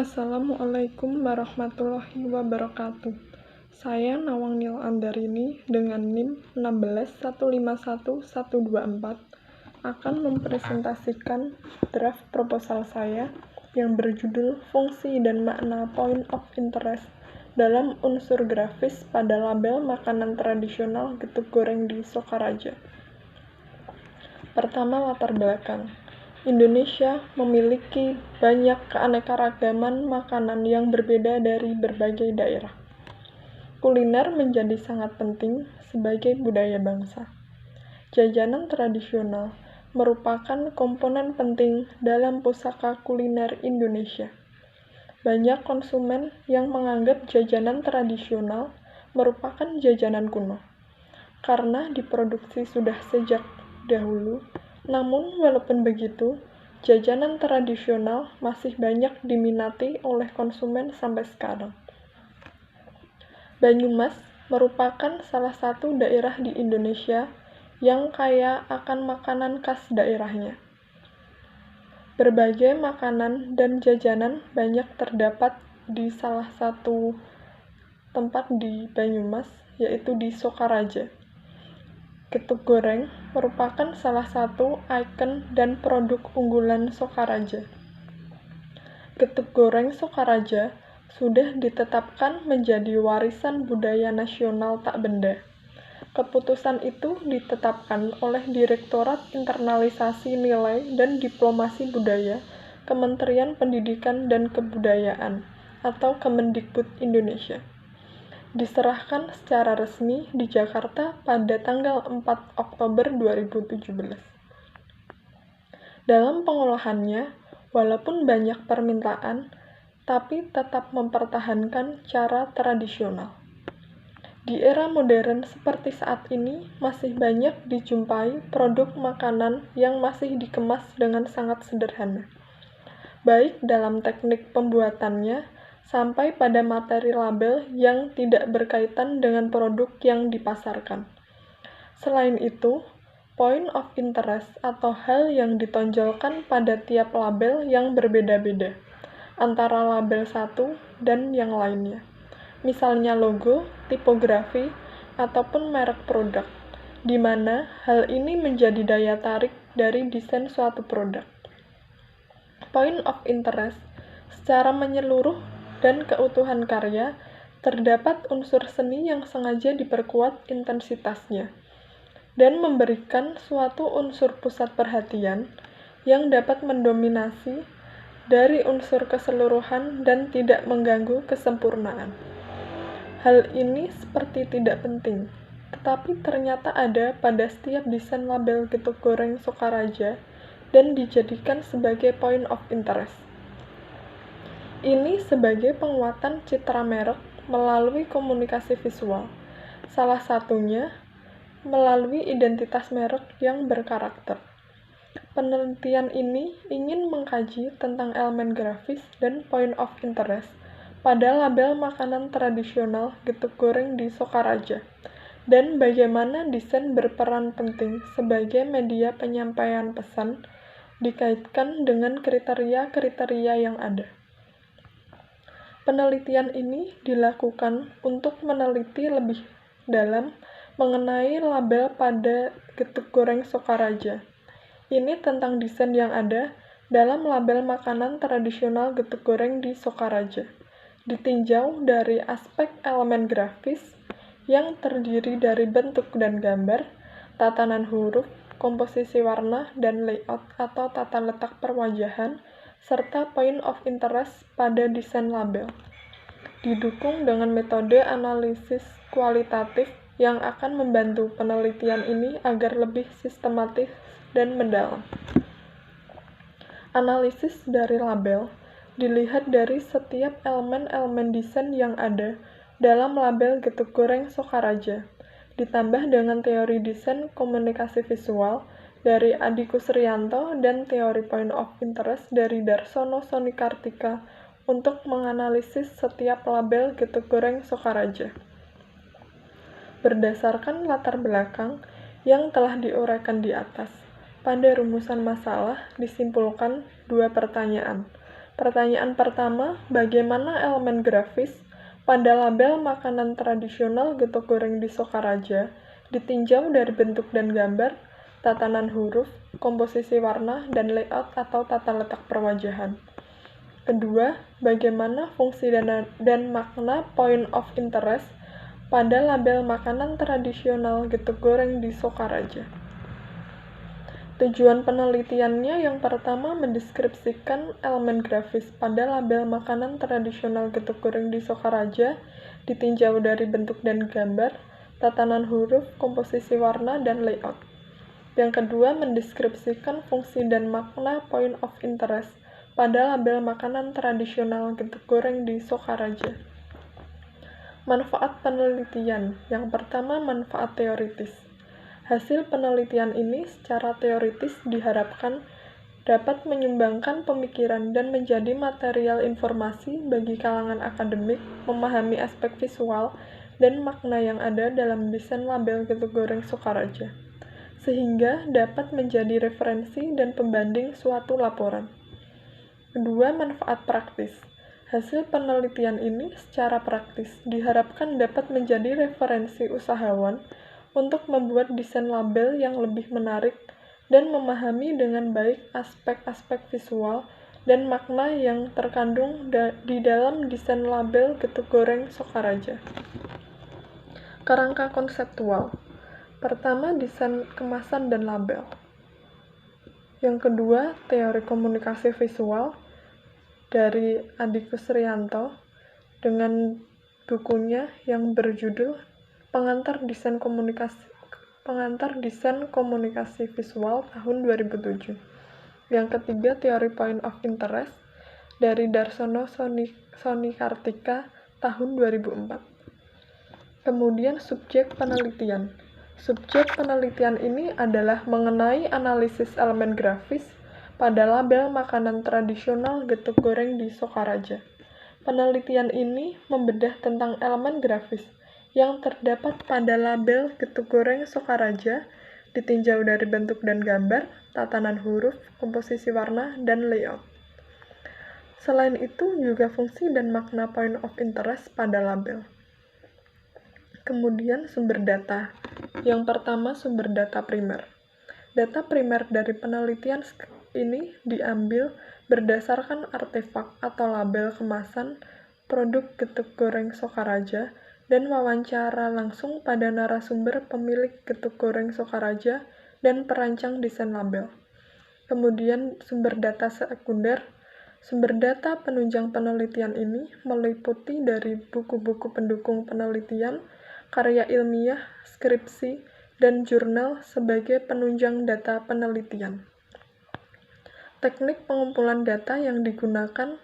Assalamualaikum warahmatullahi wabarakatuh. Saya Nawang Nil Andarini dengan NIM 1615124 akan mempresentasikan draft proposal saya yang berjudul Fungsi dan Makna Point of Interest dalam unsur grafis pada label makanan tradisional getuk goreng di Sokaraja. Pertama, latar belakang. Indonesia memiliki banyak keanekaragaman makanan yang berbeda dari berbagai daerah. Kuliner menjadi sangat penting sebagai budaya bangsa. Jajanan tradisional merupakan komponen penting dalam pusaka kuliner Indonesia. Banyak konsumen yang menganggap jajanan tradisional merupakan jajanan kuno, karena diproduksi sudah sejak dahulu. Namun, walaupun begitu, jajanan tradisional masih banyak diminati oleh konsumen sampai sekarang. Banyumas merupakan salah satu daerah di Indonesia yang kaya akan makanan khas daerahnya. Berbagai makanan dan jajanan banyak terdapat di salah satu tempat di Banyumas, yaitu di Sokaraja. Getuk goreng merupakan salah satu ikon dan produk unggulan Sokaraja. Getuk goreng Sokaraja sudah ditetapkan menjadi warisan budaya nasional tak benda. Keputusan itu ditetapkan oleh Direktorat Internalisasi Nilai dan Diplomasi Budaya Kementerian Pendidikan dan Kebudayaan atau Kemendikbud Indonesia. Diserahkan secara resmi di Jakarta pada tanggal 4 Oktober 2017. Dalam pengolahannya, walaupun banyak permintaan, tapi tetap mempertahankan cara tradisional. Di era modern seperti saat ini, masih banyak dijumpai produk makanan yang masih dikemas dengan sangat sederhana, baik dalam teknik pembuatannya, sampai pada materi label yang tidak berkaitan dengan produk yang dipasarkan. Selain itu, point of interest atau hal yang ditonjolkan pada tiap label yang berbeda-beda, antara label satu dan yang lainnya. Misalnya logo, tipografi, ataupun merek produk, di mana hal ini menjadi daya tarik dari desain suatu produk. Point of interest secara menyeluruh dan keutuhan karya, terdapat unsur seni yang sengaja diperkuat intensitasnya, dan memberikan suatu unsur pusat perhatian yang dapat mendominasi dari unsur keseluruhan dan tidak mengganggu kesempurnaan. Hal ini seperti tidak penting, tetapi ternyata ada pada setiap desain label getuk goreng Sokaraja dan dijadikan sebagai point of interest. Ini sebagai penguatan citra merek melalui komunikasi visual, salah satunya melalui identitas merek yang berkarakter. Penelitian ini ingin mengkaji tentang elemen grafis dan point of interest pada label makanan tradisional getuk goreng di Sokaraja, dan bagaimana desain berperan penting sebagai media penyampaian pesan dikaitkan dengan kriteria-kriteria yang ada. Penelitian ini dilakukan untuk meneliti lebih dalam mengenai label pada getuk goreng Sokaraja. Ini tentang desain yang ada dalam label makanan tradisional getuk goreng di Sokaraja. Ditinjau dari aspek elemen grafis yang terdiri dari bentuk dan gambar, tatanan huruf, komposisi warna, dan layout atau tata letak perwajahan, serta point of interest pada desain label. Didukung dengan metode analisis kualitatif yang akan membantu penelitian ini agar lebih sistematis dan mendalam. Analisis dari label dilihat dari setiap elemen-elemen desain yang ada dalam label getuk goreng Sokaraja, ditambah dengan teori desain komunikasi visual dari Adi Kusrianto dan teori point of interest dari Darsono Sonikartika untuk menganalisis setiap label getuk goreng Sokaraja. Berdasarkan latar belakang yang telah diuraikan di atas, pada rumusan masalah disimpulkan dua pertanyaan. Pertanyaan pertama, bagaimana elemen grafis pada label makanan tradisional getuk goreng di Sokaraja ditinjau dari bentuk dan gambar, tatanan huruf, komposisi warna, dan layout atau tata letak perwajahan. Kedua, bagaimana fungsi dan makna point of interest pada label makanan tradisional getuk goreng di Sokaraja. Tujuan penelitiannya yang pertama mendeskripsikan elemen grafis pada label makanan tradisional getuk goreng di Sokaraja ditinjau dari bentuk dan gambar, tatanan huruf, komposisi warna, dan layout. Yang kedua mendeskripsikan fungsi dan makna point of interest pada label makanan tradisional getuk goreng di Sokaraja. Manfaat penelitian. Yang pertama, manfaat teoritis. Hasil penelitian ini secara teoritis diharapkan dapat menyumbangkan pemikiran dan menjadi material informasi bagi kalangan akademik memahami aspek visual dan makna yang ada dalam desain label getuk goreng Sokaraja, sehingga dapat menjadi referensi dan pembanding suatu laporan. Kedua, manfaat praktis. Hasil penelitian ini secara praktis diharapkan dapat menjadi referensi usahawan untuk membuat desain label yang lebih menarik dan memahami dengan baik aspek-aspek visual dan makna yang terkandung di dalam desain label getuk goreng Sokaraja. Kerangka konseptual. Pertama, desain kemasan dan label. Yang kedua, teori komunikasi visual dari Adi Kusrianto dengan bukunya yang berjudul Pengantar Desain Komunikasi Visual tahun 2007. Yang ketiga, teori point of interest dari Darsono Sonikartika tahun 2004. Kemudian subjek penelitian. Subjek penelitian ini adalah mengenai analisis elemen grafis pada label makanan tradisional getuk goreng di Sokaraja. Penelitian ini membedah tentang elemen grafis yang terdapat pada label getuk goreng Sokaraja, ditinjau dari bentuk dan gambar, tatanan huruf, komposisi warna, dan layout. Selain itu, juga fungsi dan makna point of interest pada label. Kemudian sumber data. Yang pertama, sumber data primer. Data primer dari penelitian ini diambil berdasarkan artefak atau label kemasan produk getuk goreng Sokaraja dan wawancara langsung pada narasumber pemilik getuk goreng Sokaraja dan perancang desain label. Kemudian sumber data sekunder. Sumber data penunjang penelitian ini meliputi dari buku-buku pendukung penelitian, karya ilmiah, skripsi, dan jurnal sebagai penunjang data penelitian. Teknik pengumpulan data yang digunakan.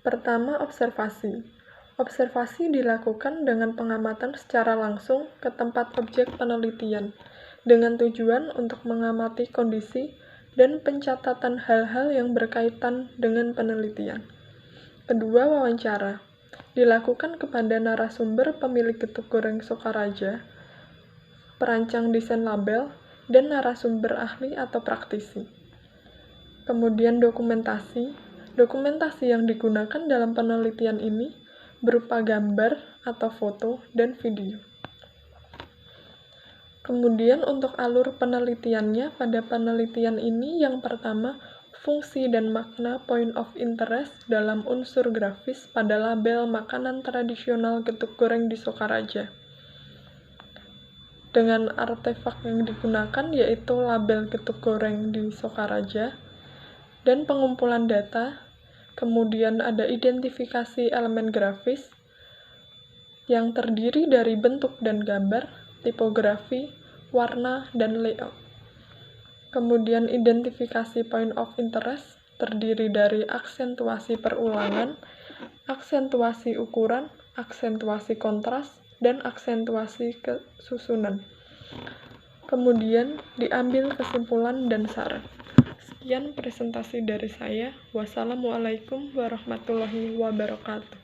Pertama, observasi. Observasi dilakukan dengan pengamatan secara langsung ke tempat objek penelitian, dengan tujuan untuk mengamati kondisi dan pencatatan hal-hal yang berkaitan dengan penelitian. Kedua, wawancara. Dilakukan kepada narasumber pemilik getuk goreng Sokaraja, perancang desain label, dan narasumber ahli atau praktisi. Kemudian dokumentasi. Dokumentasi yang digunakan dalam penelitian ini berupa gambar atau foto dan video. Kemudian untuk alur penelitiannya, pada penelitian ini yang pertama, fungsi dan makna point of interest dalam unsur grafis pada label makanan tradisional getuk goreng di Sokaraja. Dengan artefak yang digunakan yaitu label getuk goreng di Sokaraja, dan pengumpulan data, kemudian ada identifikasi elemen grafis yang terdiri dari bentuk dan gambar, tipografi, warna, dan layout. Kemudian identifikasi point of interest terdiri dari aksentuasi perulangan, aksentuasi ukuran, aksentuasi kontras, dan aksentuasi kesusunan. Kemudian diambil kesimpulan dan saran. Sekian presentasi dari saya. Wassalamualaikum warahmatullahi wabarakatuh.